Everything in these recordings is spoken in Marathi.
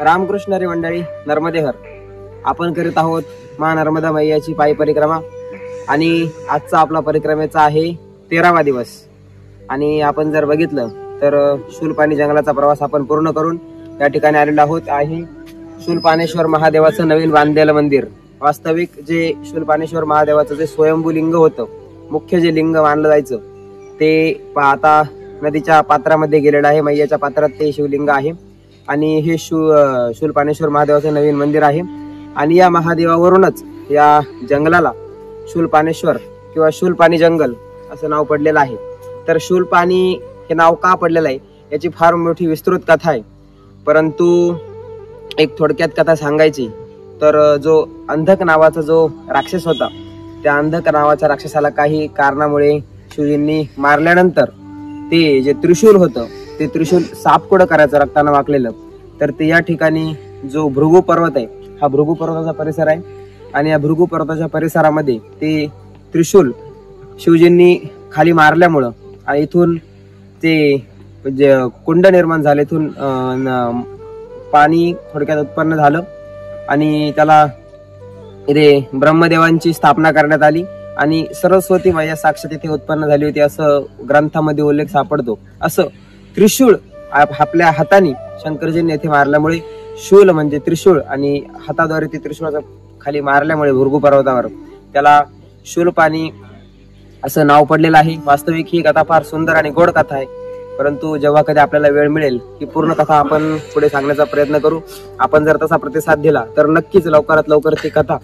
रामकृष्ण हरी मंडळी, नर्मदेहर. आपण करीत आहोत मा नर्मदा मैयाची पायी परिक्रमा आणि आजचा आपला परिक्रमेचा आहे 13वा दिवस. आणि आपण जर बघितलं तर शूलपाणी जंगलाचा प्रवास आपण पूर्ण करून या ठिकाणी आलेलो आहोत. आहे शूलपाणेश्वर महादेवाचं नवीन बांधलेलं मंदिर. वास्तविक जे शूलपाणेश्वर महादेवाचं जे स्वयंभू लिंग होतं, मुख्य जे लिंग मानलं जायचं, ते आता नदीच्या पात्रामध्ये गेलेलं आहे. मैयाच्या पात्रात ते शिवलिंग आहे आणि हे शूलपाणेश्वर महादेवाचं नवीन मंदिर आहे. आणि या महादेवावरूनच या जंगलाला शूलपाणेश्वर किंवा शूलपाणी जंगल असं नाव पडलेलं आहे. तर शूलपाणी हे नाव का पडलेलं आहे याची फार मोठी विस्तृत कथा आहे. परंतु एक थोडक्यात कथा सांगायची तर जो अंधक नावाचा जो राक्षस होता, त्या अंधक नावाच्या राक्षसाला काही कारणामुळे शिवजींनी मारल्यानंतर ते जे त्रिशूल होतं, ते त्रिशूल सापकोडं करायचं रक्तानं वाकलेलं. तर ते या ठिकाणी जो भृगू पर्वत आहे, हा भृगू पर्वताचा परिसर आहे. आणि या भृगू पर्वताच्या परिसरामध्ये ते त्रिशूल शिवजींनी खाली मारल्यामुळं आणि इथून ते कुंड निर्माण झाले, इथून पाणी थोडक्यात उत्पन्न झालं आणि त्याला इथे ब्रह्मदेवांची स्थापना करण्यात आली आणि सरस्वती मैया साक्षात इथे उत्पन्न झाली होती असं ग्रंथामध्ये उल्लेख सापडतो. असं त्रिशूळ आपल्या हाताने शंकरजींनी येथे मारल्यामुळे शूल म्हणजे त्रिशूळ आणि हाताद्वारे ते त्रिशूळाचा खाली मारल्यामुळे भृगू पर्वतावर त्याला शूलपाणी असं नाव पडलेलं आहे. वास्तविक ही कथा फार सुंदर आणि गोड कथा आहे. परंतु जेव्हा कधी आपल्याला वेळ मिळेल ही पूर्ण कथा आपण पुढे सांगण्याचा प्रयत्न करू. आपण जर तसा प्रतिसाद दिला तर नक्कीच लवकरात लवकर ती कथा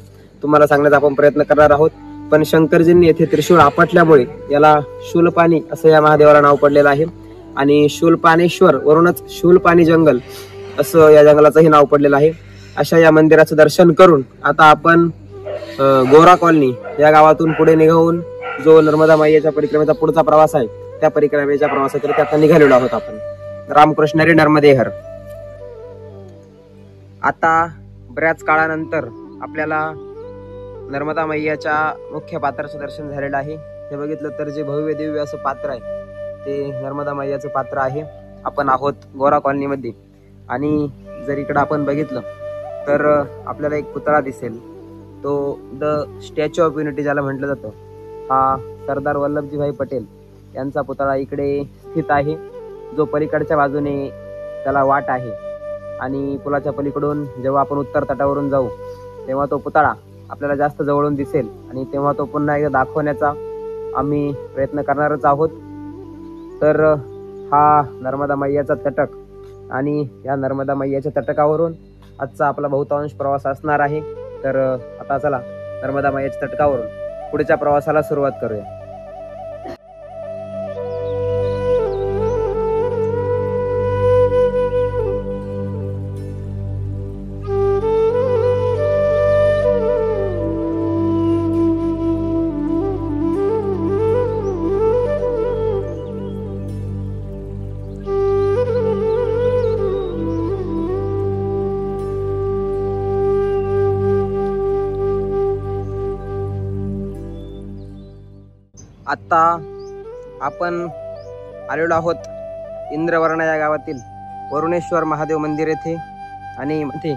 तुम्हाला सांगण्याचा आपण प्रयत्न करणार आहोत. पण शंकरजींनी येथे त्रिशूळ आपटल्यामुळे याला शूलपाणी असं या महादेवाला नाव पडलेलं आहे. आणि शूलपाणेश्वर वरूनच शूलपाणी जंगल असं या जंगलाचंही नाव पडलेलं आहे. अशा या मंदिराचं दर्शन करून आता आपण गोरा कॉलनी या गावातून पुढे निघून जो नर्मदा मैयाच्या परिक्रमेचा पुढचा प्रवास आहे, त्या परिक्रमेच्या प्रवासाकरिता आता निघालेलो आहोत आपण. रामकृष्ण हरी नर्मदेहर. आता बऱ्याच काळानंतर आपल्याला नर्मदा मैयाच्या मुख्य पात्राचं दर्शन झालेलं आहे. हे बघितलं तर जे भव्य दिव्य असं पात्र आहे ते नर्मदा मैयाचं पात्र आहे. आपण आहोत गोरा कॉलनीमध्ये. आणि जर इकडं आपण बघितलं तर आपल्याला एक पुतळा दिसेल. तो द स्टॅच्यू ऑफ युनिटी ज्याला म्हटलं जातं, हा सरदार वल्लभजीभाई पटेल यांचा पुतळा इकडे स्थित आहे, जो पलीकडच्या बाजूने त्याला वाट आहे. आणि पुलाच्या पलीकडून जेव्हा आपण उत्तर तटावरून जाऊ तेव्हा तो पुतळा आपल्याला जास्त जवळून दिसेल आणि तेव्हा तो पुन्हा एकदा दाखवण्याचा आम्ही प्रयत्न करणारच आहोत. तर हा नर्मदा मैयाचा तटक आणि या नर्मदा मैयाच्या तटकावरून आजचा आपला बहुतांश प्रवास असणार आहे. तर आता चला नर्मदा मैयाच्या तटकावरून पुढच्या प्रवासाला सुरुवात करूया. आता आपण आलेलो आहोत इंद्रवर्ण या गावातील वरुणेश्वर महादेव मंदिर येथे. आणि इथे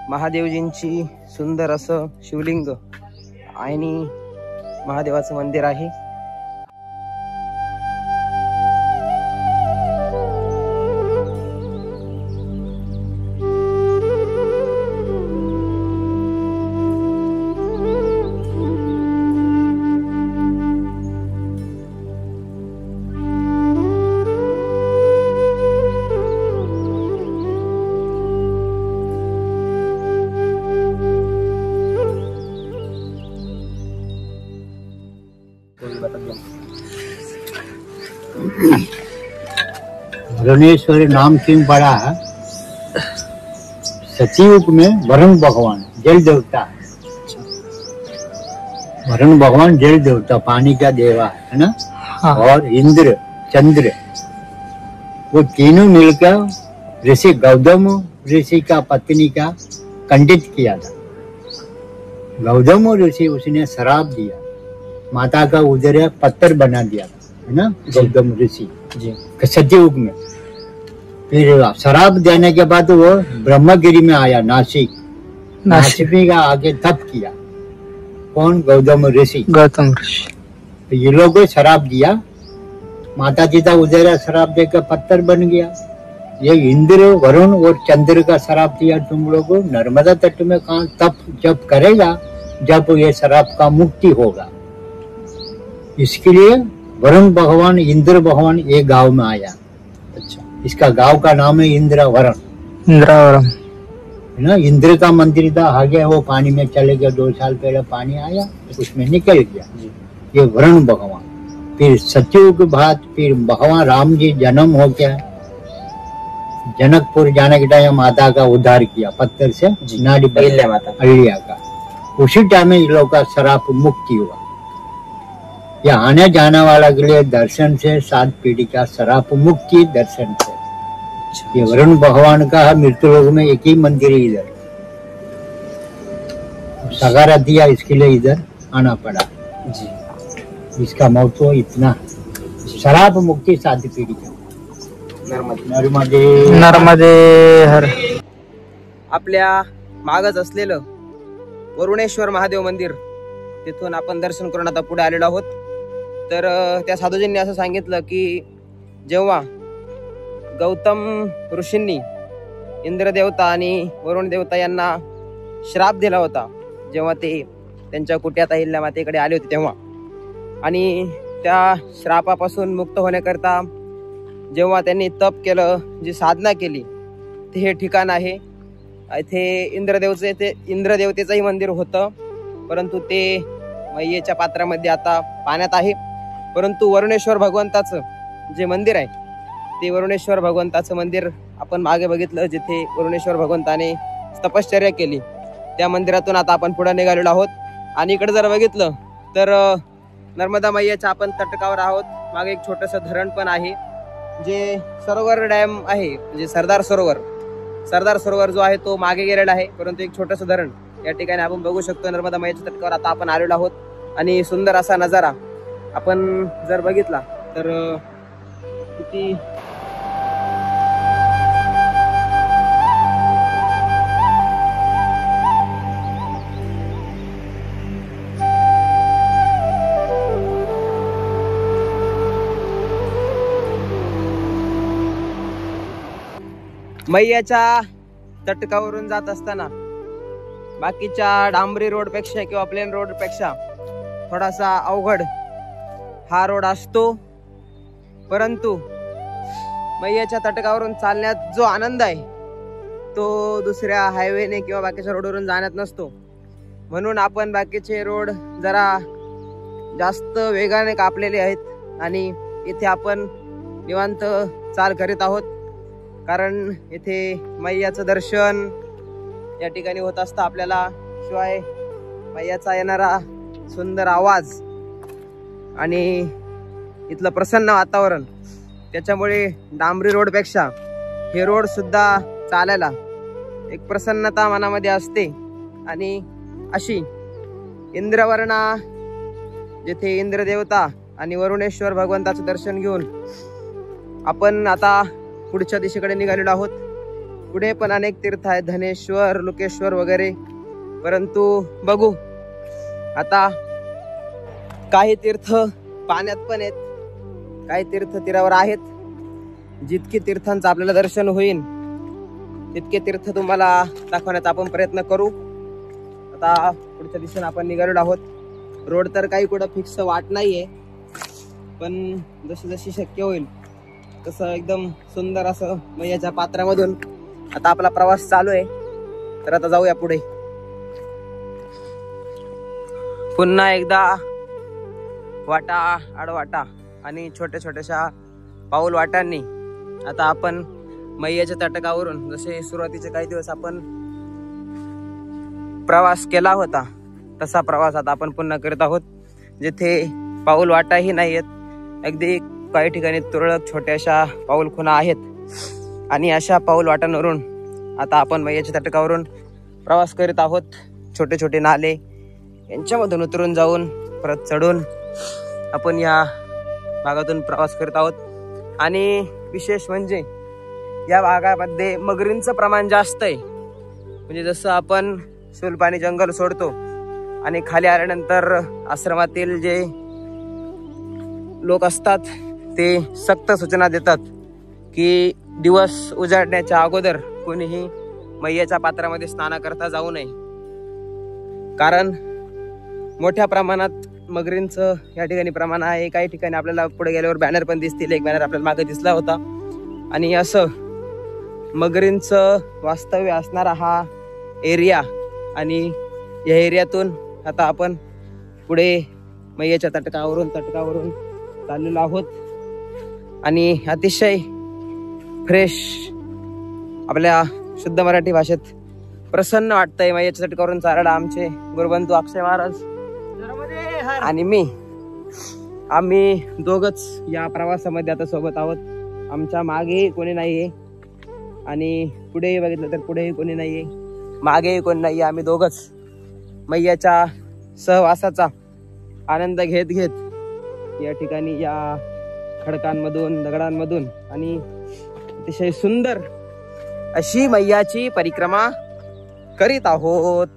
महादेवजींची सुंदर असं शिवलिंग आणि महादेवाचं मंदिर आहे. वरुणेश्वर नाम क्यों पड़ा है? सतयुग में वरुण भगवान जल देवता है. वरुण भगवान जल देवता, पानी का देवा है ना. हाँ. और इंद्र, चंद्र, वो तीनों मिलकर ऋषि गौतम ऋषि का पत्नी का खंडित किया था. गौतम ऋषि उसने शराब दिया, माता का उदर पत्थर बना दिया था, है ना, गौतम ऋषि जी सतयुग में. फिर शराब देने के बाद वो ब्रह्मगिरी में आया, नासिक में का आगे तप किया। कौन? गौतम ऋषि। तो ये लोगों को शराब दिया, माता पिता उधर शराब देकर पत्थर बन गया। ये इंद्र, वरुण और चंद्र का शराब दिया तुम लोगों को नर्मदा तट में कहा तप जब करेगा जब ये शराब का मुक्ति होगा। इसके लिए वरुण भगवान, इंद्र भगवान एक गांव में आया। अच्छा, इसका गांव का नाम है इंद्रवरण। है ना, इंद्र का मंदिर था, आगे वो पानी में चले गया। 2 साल पहले पानी आया, उसमें निकल गया ये वरुण भगवान। फिर सतयुग के बाद फिर भगवान राम जी जन्म हो गया। जनकपुर जाने के टाइम माता का उद्धार किया पत्थर से, नाड़ी अहिल्या का। उसी टाइम में इन लोग का श्राप मुक्ति हुआ। ये आने जाने वाला के लिए दर्शन से 7 पीढ़ी का श्राप मुक्ति दर्शन से। ये वरुण भगवान का मृत्यु लोक में एक ही मंदिर है इधर। सगारा दिया, इसके लिए इधर आना पड़ा जी। इसका महत्व इतना, श्राप मुक्ति 7 पीढ़ी का। नर्मदे हर। आपल्या मागच असलेलं वरुणेश्वर महादेव मंदिर, तिथून आपण दर्शन करून आता पुढे आलेलो आहोत। तर त्या साधूजींनी असं सांगितलं की जेव्हा गौतम ऋषींनी इंद्रदेवता आणि वरुण देवता यांना श्राप दिला होता, जेव्हा ते त्यांच्या कुट्यात अहिल्या मातेकडे आले होते तेव्हा, आणि त्या श्रापापासून मुक्त होण्याकरता जेव्हा त्यांनी तप केलं, जी साधना केली, ते हे ठिकाण आहे। इथे इंद्रदेवतेचंही मंदिर होतं, परंतु ते मैयेच्या पात्रामध्ये आता पाण्यात आहे। परंतु वरुणेश्वर भगवंताचं जे मंदिर आहे, ते वरुणेश्वर भगवंताचं मंदिर आपण मागे बघितलं, जिथे वरुणेश्वर भगवंताने तपश्चर्या केली, त्या मंदिरातून आता आपण पुढे निघालेलो आहोत। आणि इकडे जर बघितलं तर नर्मदा मैयाच्या आपण तटकावर आहोत। मागे एक छोटंसं धरण पण आहे, जे सरोवर डॅम आहे, म्हणजे सरदार सरोवर जो आहे तो मागे गेलेला आहे, परंतु एक छोटंसं धरण या ठिकाणी आपण बघू शकतो। नर्मदा मैयाच्या तटकावर आता आपण आलेलो आहोत आणि सुंदर असा नजारा आपण जर बघितला तर किती मैयाच्या तटकावरून जात असताना बाकीच्या डांबरी रोड पेक्षा किंवा प्लेन रोड पेक्षा थोडासा अवघड हा रोड असतो, परंतु मैयाच्या तटकावरून चालण्यात जो आनंद आहे तो दुसऱ्या हायवेने किंवा बाकीच्या रोडवरून जाण्यात नसतो। म्हणून आपण बाकीचे रोड जरा जास्त वेगाने कापलेले आहेत आणि इथे आपण निवांत चाल करीत आहोत, कारण इथे मैयाचं दर्शन या ठिकाणी होत असतं आपल्याला। शिवाय मैयाचा येणारा सुंदर आवाज आणि इथलं प्रसन्न वातावरण, त्याच्यामुळे डांबरी रोडपेक्षा हे रोड सुद्धा चालायला एक प्रसन्नता मनामध्ये असते। आणि अशी इंद्रवर्णा, जिथे इंद्रदेवता आणि वरुणेश्वर भगवंताचं दर्शन घेऊन आपण आता पुढच्या दिशेकडे निघालेलो आहोत। पुढे पण अनेक तीर्थ आहेत, धनेश्वर, लोकेश्वर वगैरे, परंतु बघू आता काही तीर्थ पाण्यात पण आहेत, काही तीर्थ तीरावर आहेत। जितके तीर्थांचं आपल्याला दर्शन होईल तितके तीर्थ तुम्हाला दाखवण्याचा आपण प्रयत्न करू। आता पुढच्या दिशेने आपण निघालेलो आहोत। रोड तर काही कुठं फिक्स वाट नाहीये, पण जशी जशी शक्य होईल तसं एकदम सुंदर असं मैयाच्या पात्रामधून आता आपला प्रवास चालू आहे। तर आता जाऊया पुढे। पुन्हा एकदा वाटा आडवाटा आणि छोट्या छोट्याशा पाऊल वाटांनी आता आपण मैयाच्या तटकावरून, जसे सुरुवातीचे काही दिवस आपण प्रवास केला होता तसा प्रवास आता आपण पुन्हा करत आहोत, जिथे पाऊल वाटाही नाहीयेत, अगदी काही ठिकाणी तुरळक छोट्याशा पाऊल खुणा आहेत। आणि अशा पाऊल वाटांवरून आता आपण मैयाच्या तटकावरून प्रवास करीत आहोत। छोटे छोटे नाले यांच्यामधून उतरून जाऊन परत चढून आपण या भागातून प्रवास करत आहोत। आणि विशेष म्हणजे या भागामध्ये मगरींचं प्रमाण जास्त आहे. म्हणजे जसं आपण सुलपाणी जंगल सोडतो आणि खाली आल्यानंतर आश्रमातील जे लोक असतात ते सक्त सूचना देतात की दिवस उजाडण्याच्या अगोदर कोणीही मैयाच्या पात्रामध्ये स्नान करता जाऊ नये, कारण मोठ्या प्रमाणात मगरींचं या ठिकाणी प्रमाण आहे. काही ठिकाणी आपल्याला पुढे गेल्यावर बॅनर पण दिसतील. एक बॅनर आपल्याला मागे दिसला होता. आणि असं मगरींचं वास्तव्य असणारा हा एरिया, आणि या एरियातून आता आपण पुढे मैयाच्या तटकावरून चाललेलो आहोत. आणि अतिशय फ्रेश आपल्या शुद्ध मराठी भाषेत प्रसन्न वाटतंय मैयाच्या तटकावरून चालायला. आमचे गुरुबंधू अक्षय महाराज आणि मी, आम्ही दोघच या प्रवासामध्ये आता सोबत आहोत. आमच्या मागेही कोणी नाहीये आणि पुढेही बघितलं तर पुढेही कोणी नाहीये, मागेही कोणी नाहीये. आम्ही दोघच मैयाच्या सहवासाचा आनंद घेत घेत या ठिकाणी या खडकांमधून, दगडांमधून आणि अतिशय सुंदर अशी मैयाची परिक्रमा करीत आहोत.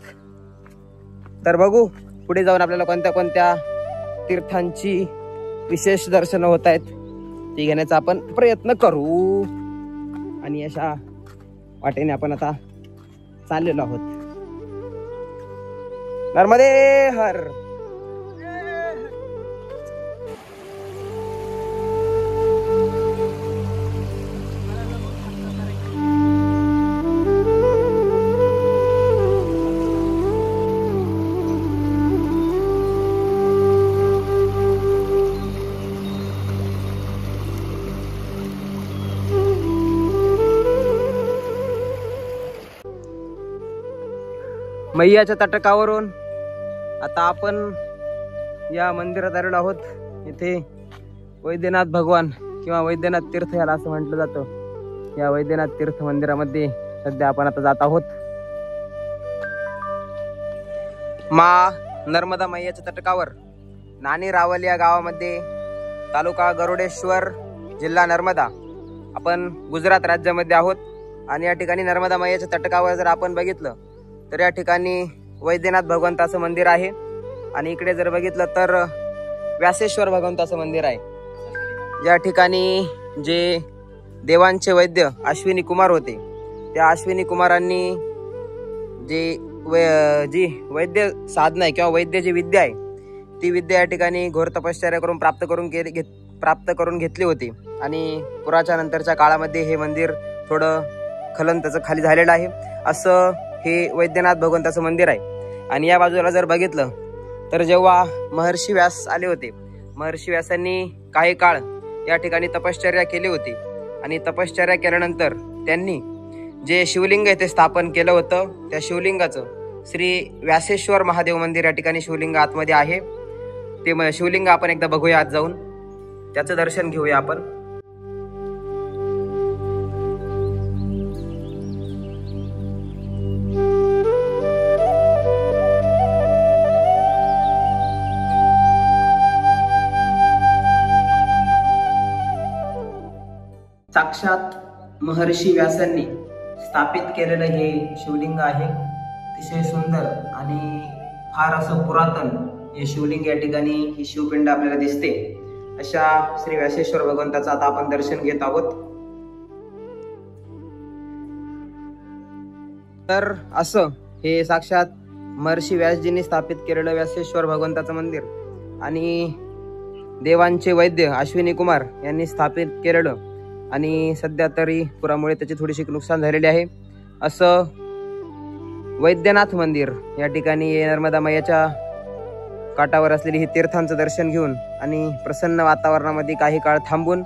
तर बघू पुढे जाऊन आपल्याला कोणत्या कोणत्या तीर्थांची विशेष दर्शनं होत आहेत ती घेण्याचा आपण प्रयत्न करू. आणि अशा वाटेने आपण आता चाललेलो आहोत. नर्मदे हर. मैयाच्या तटकावरून आता आपण या मंदिरात आलेलो आहोत. इथे वैद्यनाथ भगवान किंवा वैद्यनाथ तीर्थ याला असं म्हटलं जातं. या वैद्यनाथ तीर्थ मंदिरामध्ये सध्या आपण आता जात आहोत. मा नर्मदा मैयाच्या तटकावर नानी रावल या गावामध्ये, तालुका गरुडेश्वर, जिल्हा नर्मदा, आपण गुजरात राज्यामध्ये आहोत. आणि या ठिकाणी नर्मदा मैयाच्या तटकावर जर आपण बघितलं तर या ठिकाणी वैद्यनाथ भगवंताचं मंदिर आहे. आणि इकडे जर बघितलं तर व्यासेश्वर भगवंताचं मंदिर आहे. या ठिकाणी जे देवांचे वैद्य अश्विनी कुमार होते, त्या अश्विनी कुमारांनी जी वैद्य साधना आहे किंवा वैद्य जी विद्या आहे ती विद्या या ठिकाणी घोर तपश्चर्या करून प्राप्त करून घेतली होती. आणि पुराच्या नंतरच्या काळामध्ये हे मंदिर थोडं खलन त्याचं खाली झालेलं आहे. असं हे वैद्यनाथ भगवंताचं मंदिर आहे. आणि या बाजूला जर बघितलं तर जेव्हा महर्षी व्यास आले होते, महर्षी व्यासांनी काही काळ या ठिकाणी तपश्चर्या केली होती. आणि तपश्चर्या केल्यानंतर त्यांनी जे शिवलिंग आहे ते स्थापन केलं होतं. त्या शिवलिंगाचं श्री व्यासेश्वर महादेव मंदिर या ठिकाणी शिवलिंग आतमध्ये आहे. ते शिवलिंग आपण एकदा बघूया आत जाऊन, त्याचं दर्शन घेऊया आपण. साक्षात महर्षी व्यासांनी स्थापित केलेलं हे शिवलिंग आहे. अतिशय सुंदर आणि फार असं पुरातन हे शिवलिंग या ठिकाणी ही शिवपिंड आपल्याला दिसते. अशा श्री व्यासेश्वर भगवंताचं आता आपण दर्शन घेत आहोत. तर असं हे साक्षात महर्षी व्यासजींनी स्थापित केलेलं व्यासेश्वर भगवंताचं मंदिर आणि देवांचे वैद्य अश्विनी कुमार यांनी स्थापित केलेलं, आणि सध्या तरी पुरामुळे त्याची थोडीशी नुकसान झालेली आहे, असं वैद्यनाथ मंदिर या ठिकाणी नर्मदा मैयाच्या काठावर असलेली ही तीर्थांचं दर्शन घेऊन आणि प्रसन्न वातावरणामध्ये काही काळ थांबून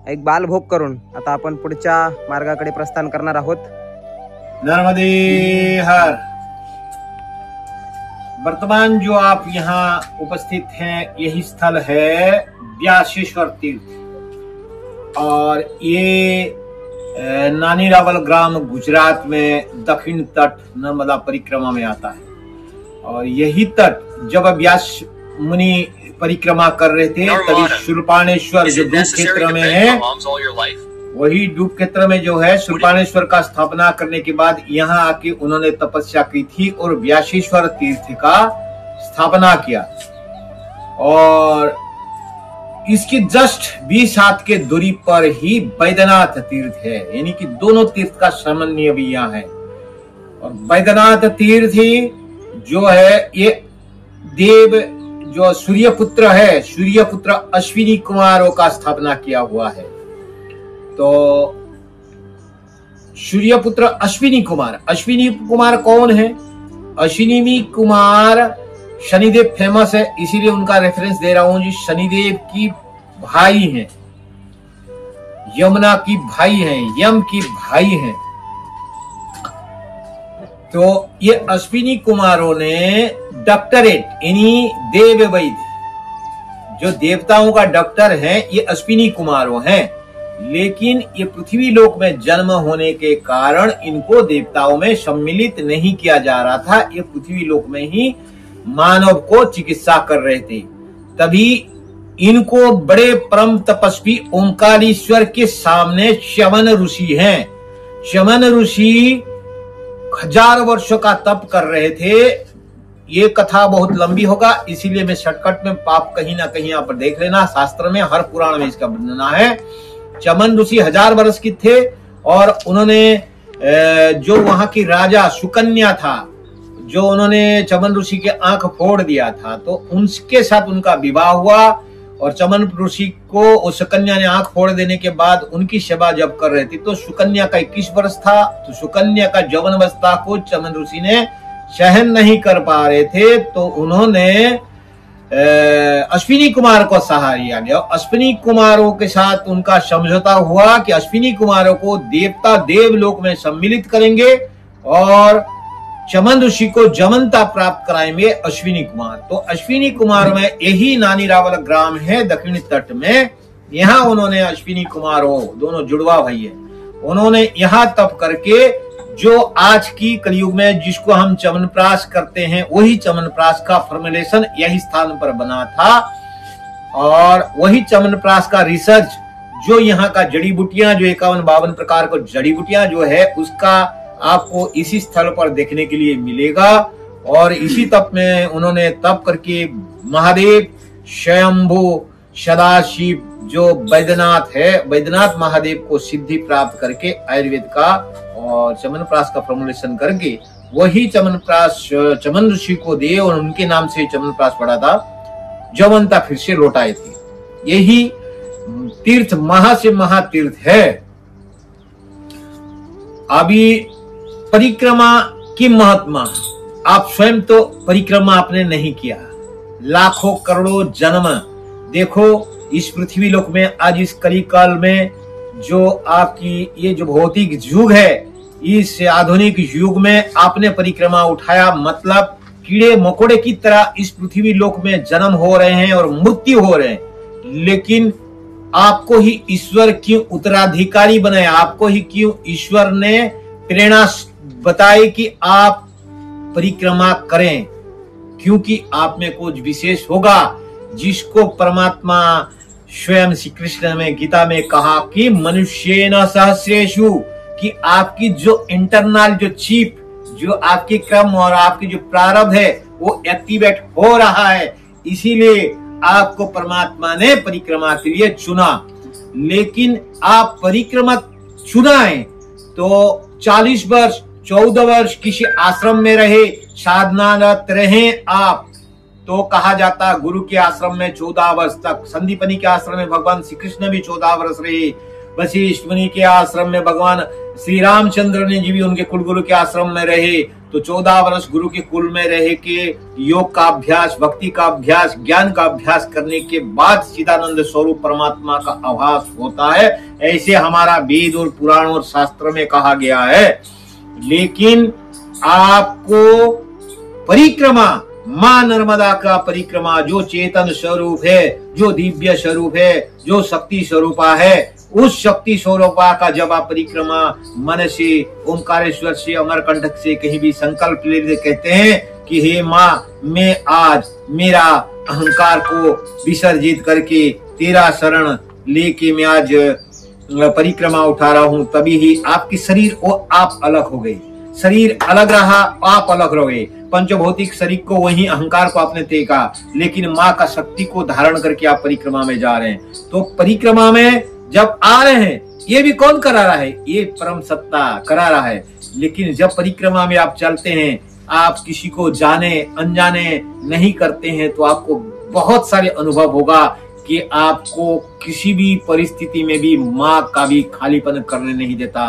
एक बालभोग करून आता आपण पुढच्या मार्गाकडे प्रस्थान करणार आहोत. नर्मदे हर. वर्तमान जो आप यहाँ उपस्थित हैं यही स्थल है व्यासेश्वर तीर्थ, और ये नानी रावल ग्राम गुजरात में दक्षिण तट नर्मदा परिक्रमा में आता है. और यही तट जब व्यास मुनि परिक्रमा कर रहे थे तभी शूर्पाणेश्वर जो क्षेत्र में है वही डूब क्षेत्र में जो है शूर्पाणेश्वर का स्थापना करने के बाद यहाँ आके उन्होंने तपस्या की थी और व्यासेश्वर तीर्थ का स्थापना किया। और इसकी जस्ट 20 हाथ के दूरी पर ही बैद्यनाथ तीर्थ है, यानी कि दोनों तीर्थ का समन्वय भी यहाँ है। और बैद्यनाथ तीर्थ ही जो है ये देव जो सूर्यपुत्र है, सूर्यपुत्र अश्विनी कुमारों का स्थापना किया हुआ है। तो सूर्यपुत्र अश्विनी कुमार कौन है? अश्विनी कुमार शनिदेव फेमस है, इसीलिए उनका रेफरेंस दे रहा हूं जी। शनिदेव की भाई हैं, यमुना की भाई हैं, यम की भाई हैं। तो ये अश्विनी कुमारों ने डॉक्टरेट यानी देव वैद्य, जो देवताओं का डॉक्टर है, ये अश्विनी कुमारों हैं। लेकिन ये पृथ्वी लोक में जन्म होने के कारण इनको देवताओं में सम्मिलित नहीं किया जा रहा था। ये पृथ्वी लोक में ही मानव को चिकित्सा कर रहे थे। तभी इनको बड़े परम तपस्वी ओंकारेश्वर के सामने च्यवन ऋषि हैं। च्यवन ऋषि 1000 वर्षों का तप कर रहे थे। ये कथा बहुत लंबी होगा, इसीलिए मैं शॉर्टकट में आप कहीं ना कहीं यहाँ पर देख लेना। शास्त्र में हर पुराण में इसका वर्णन है। च्यवन ऋषि 1000 वर्ष की थे और उन्होंने जो वहां की राजा सुकन्या था, जो उन्होंने च्यवन ऋषि के आंख फोड़ दिया था, तो उनके साथ उनका विवाह हुआ। और च्यवन ऋषि को सुकन्या ने आंख फोड़ देने के बाद उनकी सेवा जब कर रहे थे, तो सुकन्या का 21 वर्ष था। तो सुकन्या का यौवन अवस्था को च्यवन ऋषि ने सहन नहीं कर पा रहे थे, तो उन्होंने अश्विनी कुमार को सहारा लिया। अश्विनी कुमारों के साथ उनका समझौता हुआ कि अश्विनी कुमारों को देवता देवलोक में सम्मिलित करेंगे और च्यवन ऋषि को जमनता प्राप्त कराएंगे अश्विनी कुमार। तो अश्विनी कुमार में यही नानी रावल ग्राम है दक्षिणी तट में। यहाँ उन्होंने अश्विनी कुमार हो, दोनों जुड़वा भाई है, उन्होंने यहाँ तप करके जो आज की कलयुग में जिसको हम च्यवनप्राश करते हैं, वही च्यवनप्राश का फॉर्मुलेशन यही स्थान पर बना था। और वही च्यवनप्राश का रिसर्च जो यहाँ का जड़ी बूटियां, जो 51-52 प्रकार को जड़ी बूटियां जो है, उसका आपको इसी स्थल पर देखने के लिए मिलेगा। और इसी तप में उन्होंने तप करके महादेव स्वयंभू सदाशिव जो बैद्यनाथ है, बैद्यनाथ महादेव को सिद्धि प्राप्त करके आयुर्वेद का और च्यवनप्राश का फॉर्मुलेशन करके वही च्यवनप्राश च्यवन ऋषि को दिए और उनके नाम से च्यवनप्राश पड़ा था। जमनता फिर से लौटाए थे। यही तीर्थ महा से महातीर्थ है। अभी परिक्रमा की महात्मा, आप स्वयं तो परिक्रमा आपने नहीं किया, लाखों करोड़ों जन्म देखो इस पृथ्वी लोक में, आज इस कलिकाल में जो आपकी ये जो भौतिक युग है, इस आधुनिक युग में आपने परिक्रमा उठाया, मतलब कीड़े मकोड़े की तरह इस पृथ्वी लोक में जन्म हो रहे हैं और मृत्यु हो रहे हैं। लेकिन आपको ही ईश्वर क्यों उत्तराधिकारी बनाया? आपको ही क्यों ईश्वर ने प्रेरणा बताई कि आप परिक्रमा करें? क्योंकि आप में कुछ विशेष होगा जिसको परमात्मा स्वयं श्री कृष्ण में गीता में कहा कि मनुष्येन सहस्रेषु, कि आपकी जो इंटरनल जो चिप, जो आपकी क्रम और आपकी जो प्रारब्ध है वो एक्टिवेट हो रहा है, इसीलिए आपको परमात्मा ने परिक्रमा के लिए चुना। लेकिन आप परिक्रमा चुनाए तो 40 वर्ष 14 वर्ष किसी आश्रम में रहे, साधनारत रहे आप, तो कहा जाता गुरु के आश्रम में 14 वर्ष तक। संदीपनी के आश्रम में भगवान श्री कृष्ण भी 14 वर्ष रहे। वशिष्ठ मुनि के आश्रम में भगवान श्री रामचंद्र ने जी भी उनके कुल गुरु के आश्रम में रहे, तो 14 वर्ष गुरु के कुल में रहे के योग का अभ्यास, भक्ति का अभ्यास, ज्ञान का अभ्यास करने के बाद चिदानंद स्वरूप परमात्मा का आभास होता है। ऐसे हमारा वेद और पुराण और शास्त्र में कहा गया है। लेकिन आपको परिक्रमा, मां नर्मदा का परिक्रमा, जो चेतन स्वरूप है, जो दिव्य स्वरूप है, जो शक्ति स्वरूपा है, उस शक्ति स्वरूपा का जब आप परिक्रमा मन से, ओंकारेश्वर से, अमरकंटक से कहीं भी संकल्प ले कहते हैं कि हे माँ, मैं आज मेरा अहंकार को विसर्जित करके तेरा शरण लेके मैं आज परिक्रमा उठा रहा हूं, तभी ही आपकी शरीर और आप अलग हो गए। शरीर अलग रहा, आप अलग रह गए। पंचभौतिक शरीर को, वही अहंकार को आपने देखा, लेकिन माँ का शक्ति को धारण करके आप परिक्रमा में जा रहे हैं। तो परिक्रमा में जब आ रहे हैं, ये भी कौन करा रहा है? ये परम सत्ता करा रहा है। लेकिन जब परिक्रमा में आप चलते हैं, आप किसी को जाने अनजाने नहीं करते हैं, तो आपको बहुत सारे अनुभव होगा कि आपको किसी भी परिस्थिति में भी माँ का भी खालीपन करने नहीं देता,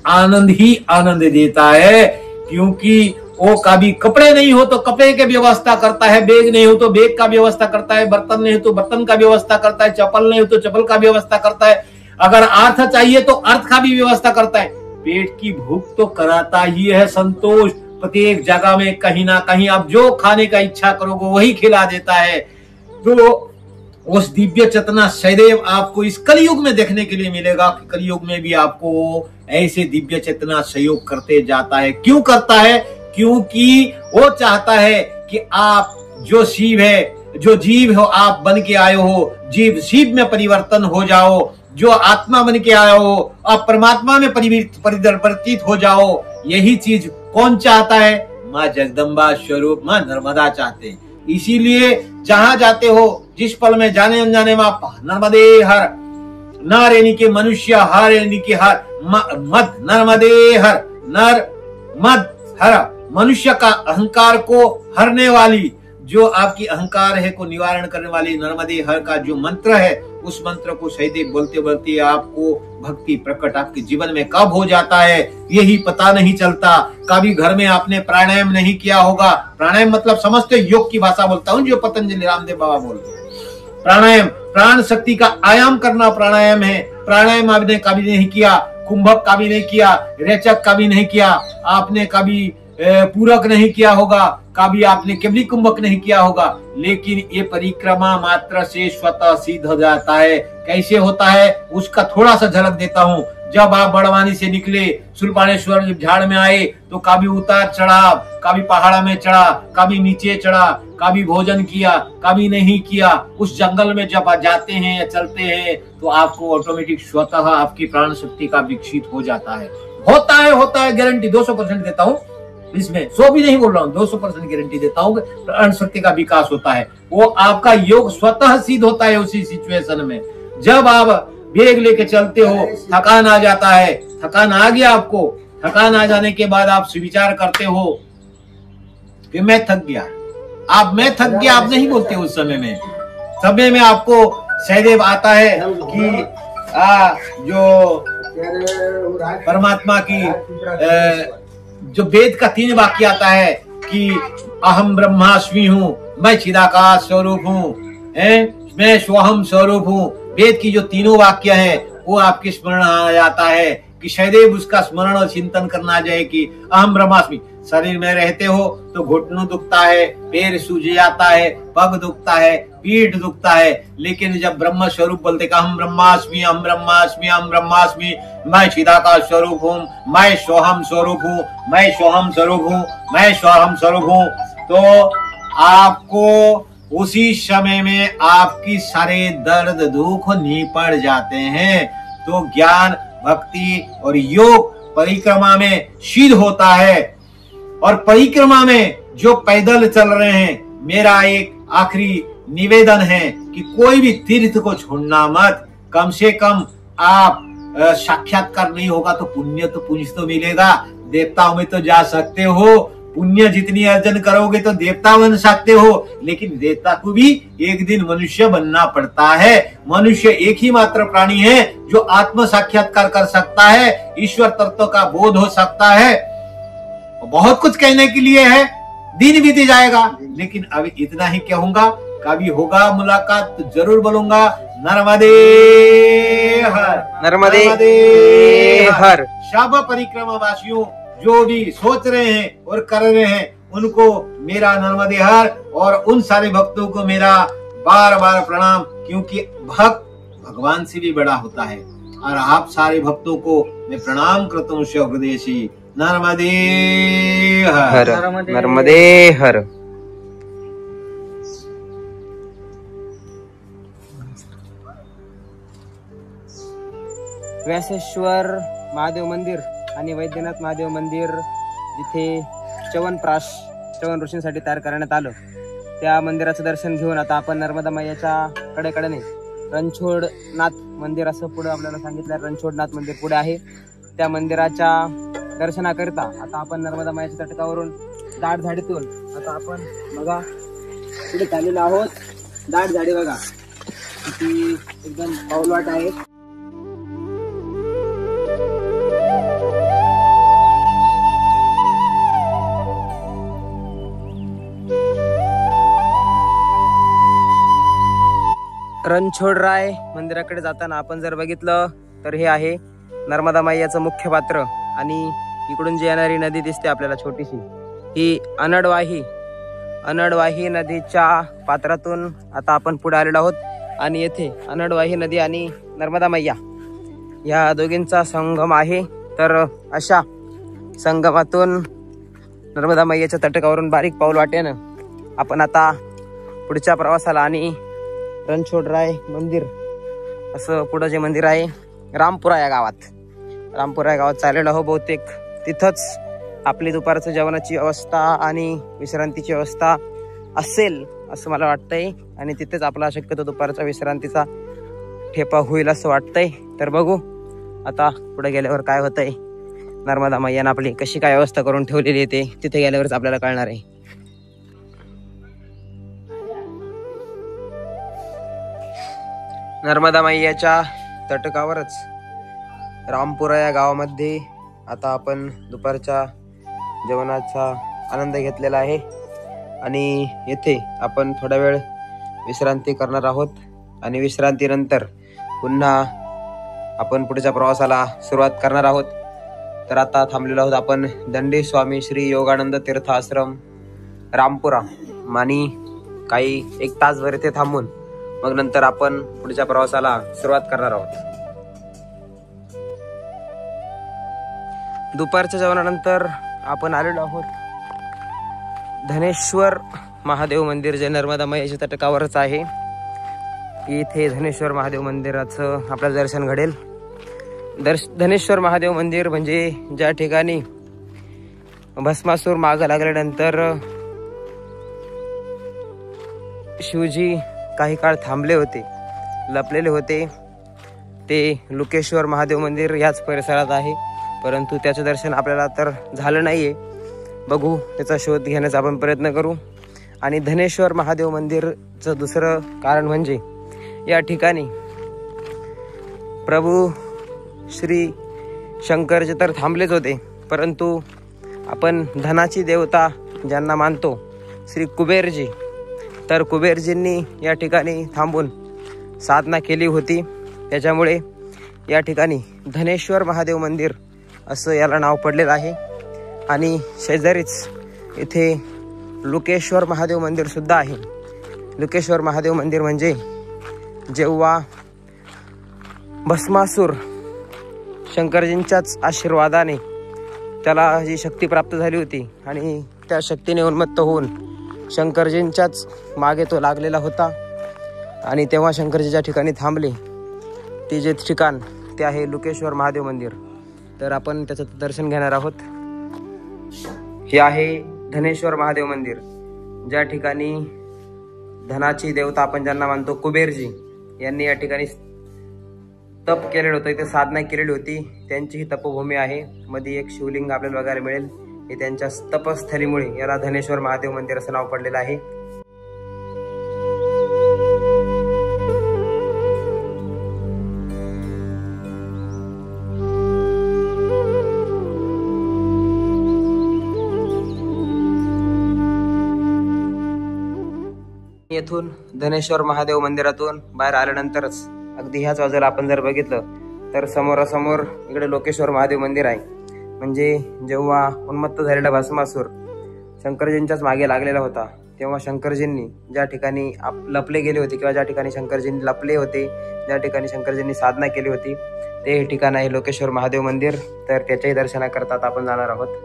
आनंद ही आनंद देता है। क्योंकि वो कभी कपड़े नहीं हो तो कपड़े की व्यवस्था करता है, बैग नहीं हो तो बैग का व्यवस्था करता है, बर्तन नहीं हो तो बर्तन का व्यवस्था करता है, चप्पल नहीं हो तो चप्पल का व्यवस्था करता है, अगर अर्थ चाहिए तो अर्थ का भी व्यवस्था करता है। पेट की भूख तो कराता ही है संतोष। प्रत्येक जगह में कहीं ना कहीं आप जो खाने का इच्छा करोगे वही खिला देता है। तो उस दिव्य चेतना सदैव आपको इस कलयुग में देखने के लिए मिलेगा कि कलयुग में भी आपको ऐसे दिव्य चेतना सहयोग करते जाता है। क्यों करता है? क्योंकि वो चाहता है कि आप जो शिव है, जो जीव हो, आप बन के आए हो, जीव शिव में परिवर्तन हो जाओ, जो आत्मा बन के आए हो आप परमात्मा में परिवर्तित हो जाओ। यही चीज कौन चाहता है? माँ जगदम्बा स्वरूप माँ नर्मदा चाहते हैं। इसीलिए जहां जाते हो, जिस पल में जाने अनजाने में आप नर्मदे हर, न रेनी के मनुष्य, हर रेनी के हर, मद नर्मदे हर, नर मद हर, मनुष्य का अहंकार को हरने वाली, जो आपकी अहंकार है को निवारण करने वाली नर्मदे हर का जो मंत्र है, उस मंत्र को सही बोलते बोलते आपको भक्ति प्रकट आपके जीवन में कब हो जाता है यही पता नहीं चलता। कभी घर में आपने प्राणायाम नहीं किया होगा, प्राणायाम मतलब समस्त योग की भाषा बोलता हूँ जो पतंजलि रामदेव बाबा बोलते हैं। प्राणायाम प्राण शक्ति का आयाम करना प्राणायाम है। प्राणायाम आपने कभी नहीं किया, कुंभक का भी नहीं किया, रेचक का भी नहीं किया, आपने कभी पूरक नहीं किया होगा, कभी आपने केवली कुंभक नहीं किया होगा, लेकिन ये परिक्रमा मात्र से स्वतः सिद्ध हो जाता है। कैसे होता है उसका थोड़ा सा झलक देता हूँ। जब आप बड़वानी से निकले, सुलपानेश्वर झाड़ में आए, तो कभी उतार चढ़ाव, कभी पहाड़ में चढ़ा, कभी नीचे चढ़ा, कभी भोजन किया, कभी नहीं किया। उस जंगल में जब आप जाते हैं या चलते हैं तो आपको ऑटोमेटिक स्वतः आपकी प्राण शक्ति का विकसित हो जाता है। होता है गारंटी 200% देता हूँ, इसमें 100 भी नहीं बोल रहा हूँ, 200% गारंटी देता हूँ। प्राण शक्ति का विकास होता है, वो आपका योग स्वतः सिद्ध होता है। उसी सिचुएशन में जब आप बैग लेके चलते हो, थकान आ जाता है, थकान आ गया आपको, थकान आ जाने के बाद आप विचार करते हो कि मैं थक गया। मैं थक गया आप नहीं बोलते उस समय में आपको सदैव आता है कि जो परमात्मा की जो वेद का 3 वाक्य आता है कि अहम ब्रह्मास्मि हूँ, मैं चिदाकाश स्वरूप हूँ, मैं स्वहम स्वरूप हूँ। वेद की जो 3 वाक्य है वो आपके स्मरण आ जाता है कि सदैव उसका स्मरण और चिंतन करना चाहिए कि अहम ब्रह्मास्मि। शरीर में रहते हो तो घुटनों दुखता है, पैर सूज जाता है, पग दुखता है, पीठ दुखता है, लेकिन जब ब्रह्म स्वरूप बोलते कि हम ब्रह्मास्मि, हम ब्रह्मास्मि, हम ब्रह्मास्मि, मैं चिदाकाश स्वरूप हूँ, मैं सोहम स्वरूप हूँ, मैं सोहम स्वरूप हूँ, मैं सोहम स्वरूप हूँ, तो आपको उसी समय में आपकी सारे दर्द दुख निपट जाते हैं। तो ज्ञान भक्ति और योग परिक्रमा में सिद्ध होता है। और परिक्रमा में जो पैदल चल रहे हैं, मेरा एक आखिरी निवेदन है कि कोई भी तीर्थ को छोड़ना मत। कम से कम आप साक्षात्कार नहीं होगा तो पुण्य तो मिलेगा। देवताओं में तो जा सकते हो, पुण्य जितनी अर्जन करोगे तो देवता बन सकते हो, लेकिन देवता को भी एक दिन मनुष्य बनना पड़ता है। मनुष्य एक ही मात्र प्राणी है जो आत्म साक्षात्कार कर सकता है, ईश्वर तत्व का बोध हो सकता है। बहुत कुछ कहने के लिए है, दिन बीत जाएगा, लेकिन अभी इतना ही कहूंगा। कभी होगा मुलाकात तो जरूर बोलूंगा। नर्मदे हर, नर्मदे हर। सब परिक्रमा वासियों जो भी सोच रहे हैं और कर रहे हैं उनको मेरा नर्मदे हर, और उन सारे भक्तों को मेरा बार बार प्रणाम, क्योंकि भक्त भगवान से भी बड़ा होता है। और आप सारे भक्तों को मैं प्रणाम करता हूँ हृदय से। नर्मदे हर, नर्मदे हर। व्यासेश्वर महादेव मंदिर आणि वैद्यनाथ महादेव मंदिर जिथे च्यवन ऋषींसाठी तयार करण्यात आलं, त्या मंदिराचं दर्शन घेऊन आता आपण नर्मदा मैयाच्या कडेकडेने रणछोडनाथ मंदिर असं पुढे आपल्याला सांगितलं, रणछोडनाथ मंदिर पुढे आहे. त्या मंदिराच्या दर्शनाकरिता आता आपण नर्मदा मैयाच्या तटकावरून दाट झाडीतून आता आपण बघा पुढे चाललेलो आहोत. दाट झाडी बघा किती एकदम पाऊलवाट आहे. रणछोडराय मंदिराकडे जाताना आपण जर बघितलं तर हे आहे नर्मदा मैयाचं मुख्य पात्र आणि इकडून जी येणारी नदी दिसते आपल्याला छोटीशी, ही अनडवाही नदीच्या पात्रातून आता आपण पुढे आलेलो आहोत. आणि येथे अनडवाही नदी आणि नर्मदा मैया या दोघींचा संगम आहे. तर अशा संगमातून नर्मदा मैयाच्या तटकावरून बारीक पाऊल वाटेनं आपण आता पुढच्या प्रवासाला आणि रणछोडराय मंदिर असं पुढं जे मंदिर आहे रामपुरा या गावात चाललेलो आहो. बहुतेक तिथंच आपली दुपारचं जेवणाची व्यवस्था आणि विश्रांतीची व्यवस्था असेल असं मला वाटतंय आणि तिथेच आपला शक्यतो दुपारचा विश्रांतीचा ठेपा होईल असं वाटतंय. तर बघू आता पुढे गेल्यावर काय होतंय. नर्मदा मैयानं आपली कशी काय व्यवस्था करून ठेवलेली आहे ते तिथे गेल्यावरच आपल्याला कळणार आहे. नर्मदा मैयाच्या तटकावरच रामपुरा या गावामध्ये आता आपण दुपारच्या जेवणाचा आनंद घेतलेला आहे आणि येथे आपण थोडा वेळ विश्रांती करणार आहोत आणि विश्रांतीनंतर पुन्हा आपण पुढच्या प्रवासाला सुरुवात करणार आहोत. तर आता थांबलेलो आहोत आपण दंडी स्वामी श्री योगानंद तीर्थ आश्रम रामपुरा आणि काही 1 तासभर इथे थांबून मग नंतर आपण पुढच्या प्रवासाला सुरुवात करणार आहोत. दुपारच्या जेवणानंतर आपण आलेलो आहोत धनेश्वर महादेव मंदिर, जे नर्मदा मैयाच्या तटकावरच आहे. इथे धनेश्वर महादेव मंदिराचं आपल्याला दर्शन घडेल. धनेश्वर महादेव मंदिर म्हणजे ज्या ठिकाणी भस्मासूर मागं लागल्यानंतर शिवजी काही काळ थांबले होते, लपलेले होते, ते लुकेश्वर महादेव मंदिर याच परिसरात आहे. परंतु त्याचं दर्शन आपल्याला तर झालं नाहीये. बघू, त्याचा शोध घेण्याचा आपण प्रयत्न करू. आणि धनेश्वर महादेव मंदिरचं दुसरं कारण म्हणजे या ठिकाणी प्रभू श्री शंकरजी तर थांबलेच होते, परंतु आपण धनाची देवता ज्यांना मानतो श्री कुबेरजी, तर कुबेरजींनी या ठिकाणी थांबून साधना केली होती. त्याच्यामुळे या ठिकाणी धनेश्वर महादेव मंदिर असं याला नाव पडलेलं आहे. आणि शेजारीच इथे लुकेश्वर महादेव मंदिर सुद्धा आहे. लुकेश्वर महादेव मंदिर म्हणजे जेव्हा भस्मासूर शंकरजींच्याच आशीर्वादाने त्याला जी शक्ती प्राप्त झाली होती आणि त्या शक्तीने उन्मत्त होऊन शंकरजींच्याच मागे तो लागलेला होता आणि तेव्हा शंकरजी ज्या ठिकाणी थांबले ते जे ठिकाण ते आहे लुकेश्वर महादेव मंदिर. तर आपण त्याचं दर्शन घेणार आहोत. हे आहे धनेश्वर महादेव मंदिर, ज्या ठिकाणी धनाची देवता आपण ज्यांना मानतो कुबेरजी यांनी या ठिकाणी तप केलेलं होतं, इथे साधना केलेली होती. त्यांची ही तपभूमी आहे. मध्ये एक शिवलिंग आपल्याला बघायला मिळेल. हे त्यांच्या तपस्थलीमुळे याला धनेश्वर महादेव मंदिर असं नाव पडलेलं आहे. येथून धनेश्वर महादेव मंदिरातून बाहेर आल्यानंतरच अगदी ह्याच बाजूला आपण जर बघितलं तर समोरासमोर इकडे लोकेश्वर महादेव मंदिर आहे. म्हणजे जेव्हा उन्मत्त झालेला भस्मासूर शंकरजींच्याच मागे लागलेला होता, तेव्हा शंकरजींनी ज्या ठिकाणी लपले गेले होते किंवा ज्या ठिकाणी शंकरजींनी लपले होते, ज्या ठिकाणी शंकरजींनी साधना केली होती, ते ठिकाण आहे लोकेश्वर महादेव मंदिर. तर त्याच्याही दर्शनाकरता आपण जाणार आहोत.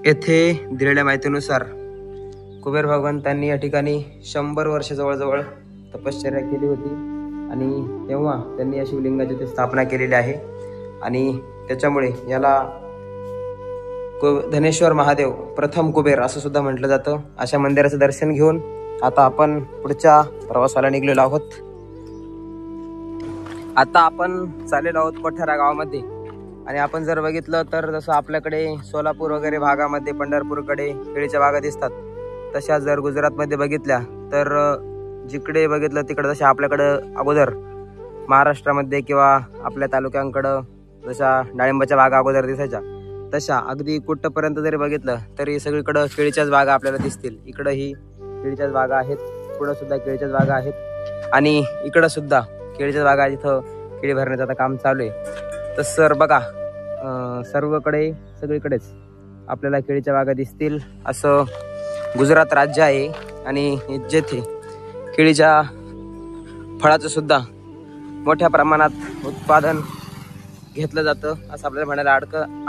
येथे दिलेल्या माहितीनुसार कुबेर भगवंतांनी या ठिकाणी 100 वर्ष जवळजवळ तपश्चर्या केली होती आणि तेव्हा त्यांनी या शिवलिंगाची ते स्थापना केलेली आहे आणि त्याच्यामुळे याला धनेश्वर महादेव प्रथम कुबेर असं सुद्धा म्हटलं जातं. अशा मंदिराचं दर्शन घेऊन आता आपण पुढच्या प्रवासाला निघलेलो आहोत. आता आपण चाललेलो आहोत कोठारा गावामध्ये आणि आपण जर बघितलं तर जसं आपल्याकडे सोलापूर वगैरे भागामध्ये पंढरपूरकडे केळीच्या बागा दिसतात, तशा जर गुजरातमध्ये बघितल्या तर जिकडे बघितलं तिकडे जशा आपल्याकडं अगोदर महाराष्ट्रामध्ये किंवा आपल्या तालुक्यांकडं जशा डाळिंबाच्या बागा अगोदर दिसायच्या, तशा अगदी कुठपर्यंत जरी बघितलं तरी सगळीकडं केळीच्याच बागा आपल्याला दिसतील. इकडं ही केळीच्याच बागा आहेत, पुढं सुद्धा केळीच्याच बागा आहेत आणि इकडं सुद्धा केळीच्याच बागा, जिथं केळी भरण्याचं आता काम चालू आहे. तसं बघा सर्वकडे सगळीकडेच आपल्याला केळीच्या बागा दिसतील. असं गुजरात राज्य आहे आणि जेथे केळीच्या फळाचं सुद्धा मोठ्या प्रमाणात उत्पादन घेतलं जातं असं आपल्याला म्हणायला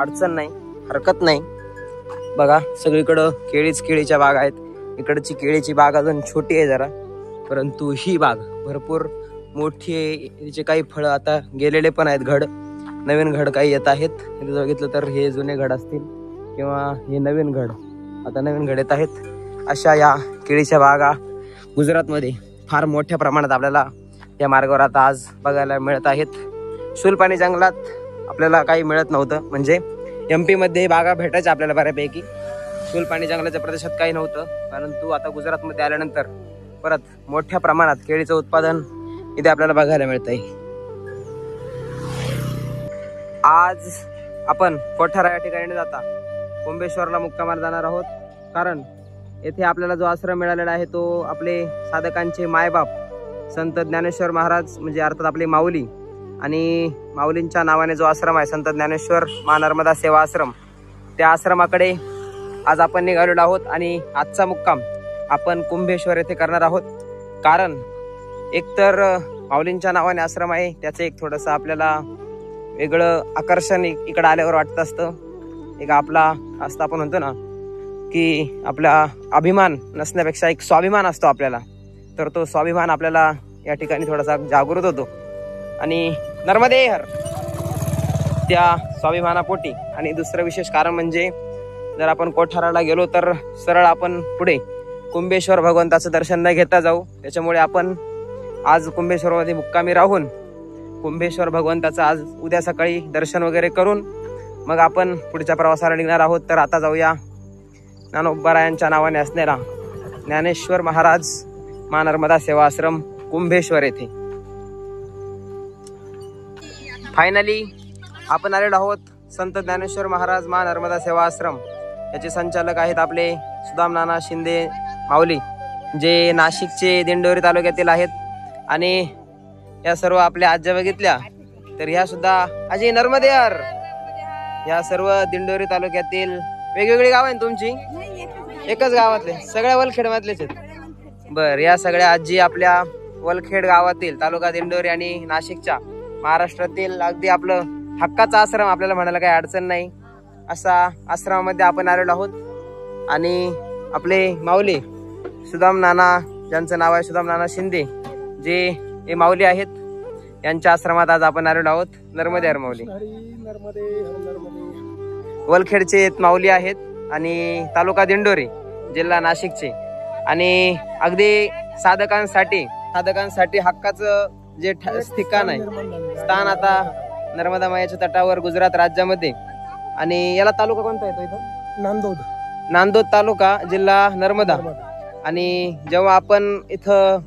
अडचण नाही, हरकत नाही. बघा सगळीकडं केळीच्या बागा आहेत. इकडची केळीची बाग अजून छोटी आहे जरा, परंतु ही बाग भरपूर मोठी आहे. तिचे काही फळं आता गेलेले पण आहेत, घड नवीन घड काही येत आहेत. इथे बघितलं तर हे जुने घड असतील किंवा हे नवीन घड, आता नवीन घड येत आहेत. अशा या केळीच्या बागा गुजरातमध्ये फार मोठ्या प्रमाणात आपल्याला या मार्गावर आता आज बघायला मिळत आहेत. शूलपाणी जंगलात आपल्याला काही मिळत नव्हतं, म्हणजे MP मध्ये बागा भेटायच्या आपल्याला बऱ्यापैकी. शूलपाणी जंगलाच्या प्रदेशात काही नव्हतं, परंतु आता गुजरातमध्ये आल्यानंतर परत मोठ्या प्रमाणात केळीचं उत्पादन इथे आपल्याला बघायला मिळत आहे. आज आपण कोठारा या ठिकाणी जाता कुंभेश्वरला मुक्कामाला जाणार आहोत, कारण येथे आपल्याला जो आश्रम मिळालेला आहे तो आपले साधकांचे मायबाप संत ज्ञानेश्वर महाराज, म्हणजे अर्थात आपले माऊली, आणि माऊलींच्या नावाने जो आश्रम आहे संत ज्ञानेश्वर महानर्मदा सेवा आश्रम, त्या आश्रमाकडे आज आपण निघालेलो आहोत. आणि आजचा मुक्काम आपण कुंभेश्वर येथे करणार आहोत, कारण एकतर माऊलींच्या नावाने आश्रम आहे, त्याचं एक थोडंसं आपल्याला वेगळं आकर्षण इकडं आल्यावर वाटत असतं. एक आपला असतं, आपण म्हणतो ना की आपला अभिमान नसण्यापेक्षा एक स्वाभिमान असतो आपल्याला, तर तो स्वाभिमान आपल्याला या ठिकाणी थोडासा जागृत होतो. आणि नर्मदे हर त्या स्वाभिमानापोटी. आणि दुसरं विशेष कारण म्हणजे जर आपण कोठाराला गेलो तर सरळ आपण पुढे कुंभेश्वर भगवंताचं दर्शन न घेता जाऊ. त्याच्यामुळे आपण आज कुंभेश्वरमध्ये मुक्कामी राहून कुंभेश्वर भगवंताचं आज उद्या सकाळी दर्शन वगैरे करून मग आपण पुढच्या प्रवासाला निघणार आहोत. तर आता जाऊया ज्ञानोबारायांच्या नावाने असणारा ज्ञानेश्वर महाराज महानर्मदा सेवा आश्रम कुंभेश्वर येथे. फायनली आपण आलेलो आहोत संत ज्ञानेश्वर महाराज महानर्मदा सेवा आश्रम. याचे संचालक आहेत आपले सुदाम नाना शिंदे माऊली, जे नाशिकचे दिंडोरी तालुक्यातील आहेत. आणि या सर्व आपल्या आज्या बघितल्या तर ह्या सुद्धा आजी नर्मदेहर, या सर्व दिंडोरी तालुक्यातील वेगवेगळी गाव आहेत तुमची, एकच गावातले सगळ्या वलखेड मधलेच आहेत. बर, या सगळ्या आजी आपल्या वलखेड गावातील, तालुका दिंडोरी आणि नाशिकच्या, महाराष्ट्रातील अगदी आपलं हक्काचा आश्रम, आपल्याला म्हणायला काही अडचण नाही असा आश्रमामध्ये आपण आलेलो आहोत. आणि आपले माऊली सुदाम नाना, ज्यांचं नाव आहे सुदाम नाना शिंदे, जे हे माऊली आहेत, यांच्या आश्रमात आज आपण आलेलो आहोत. नर्मदे हर माऊली. वलखेडचे माऊली आहेत आणि तालुका दिंडोरी, जिल्हा नाशिकचे. आणि अगदी साधकांसाठी हक्काचं जे ठिकाण आहे, स्थान आता नर्मदा मायाच्या तटावर गुजरात राज्यामध्ये. आणि याला तालुका कोणता येतो इथं? नांदोद तालुका, जिल्हा नर्मदा. आणि जेव्हा आपण इथं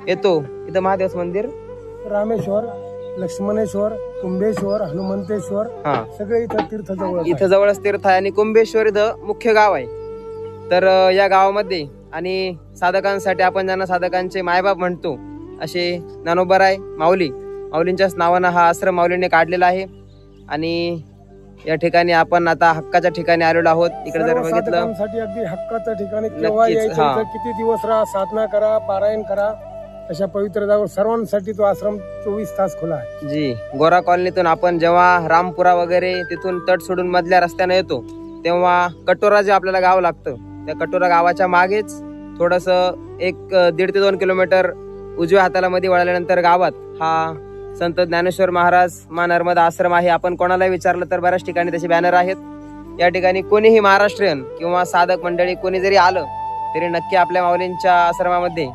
येतो, इथं महादेवच मंदिर, रामेश्वर, लक्ष्मणेश्वर, कुंभेश्वर, हनुमंतेश्वर, सगळे इथं जवळच तीर्थ आहे. आणि कुंभेश्वर इथं मुख्य गाव आहे. तर या गावामध्ये आणि साधकांसाठी, आपण ज्यांना साधकांचे मायबाप म्हणतो, असे ज्ञानोबाराय माऊलींच्याच नावानं हा आश्रम माऊलीने काढलेला आहे. आणि या ठिकाणी आपण आता हक्काच्या ठिकाणी आलेलो आहोत. इकडे जर बघितलं अगदी हक्काच्या ठिकाणी केव्हा यायचं, किती दिवस राहा, साधना करा, पारायण करा, अशा पवित्र जागेवर सर्वांसाठी तो आश्रम 24 तास खुला आहे. जी, गोरा कॉलनीतून आपण जेव्हा रामपुरा वगैरे तिथून तट सोडून मधल्या रस्त्याने येतो, तेव्हा कटोरा जे आपल्याला गाव लागतं, त्या कटोरा गावाच्या मागेच थोडस 1.5 ते 2 किलोमीटर उजव्या हाताला मध्ये वळाल्यानंतर गावात हा संत ज्ञानेश्वर महाराज मा नर्मदा आश्रम आहे. आपण कोणालाही विचारलं तर बऱ्याच ठिकाणी त्याचे बॅनर आहेत. या ठिकाणी कोणीही महाराष्ट्रीयन किंवा साधक मंडळी कोणी जरी आलं तरी नक्की आपल्या माऊलींच्या आश्रमामध्ये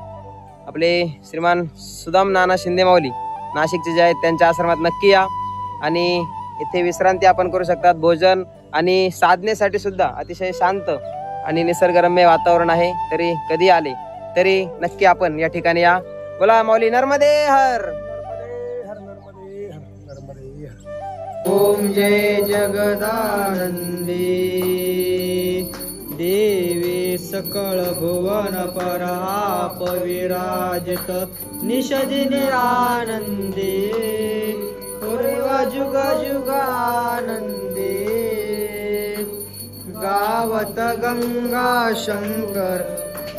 आपले श्रीमान सुदाम नाना शिंदे माऊली नाशिकचे जे आहेत त्यांच्या आश्रमात नक्की या आणि इथे विश्रांती आपण करू शकतात. भोजन आणि साधनेसाठी सुद्धा अतिशय शांत आणि निसर्गरम्य वातावरण आहे. तरी कधी आले तरी नक्की आपण या ठिकाणी या. बोला माऊली नर्मदे हर. ओम जय जगदानंदी देवी सकळ भुवन पराप विराजित निषदि निरानंदी पूर्व जुग जुगानंदी गावत गंगा शंकर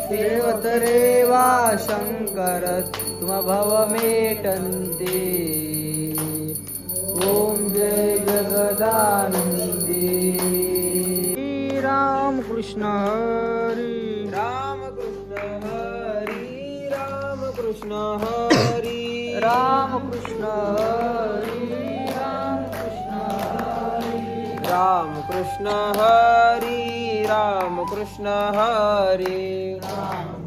देवत रेवा शंकर तुम भव मेटंती. ओम जय जगदानंदी. राम कृष्ण हरी राम कृष्ण हरी राम कृष्ण हरी राम कृष्ण हरी राम कृष्ण हरी राम कृष्ण हरी राम कृष्ण हरी.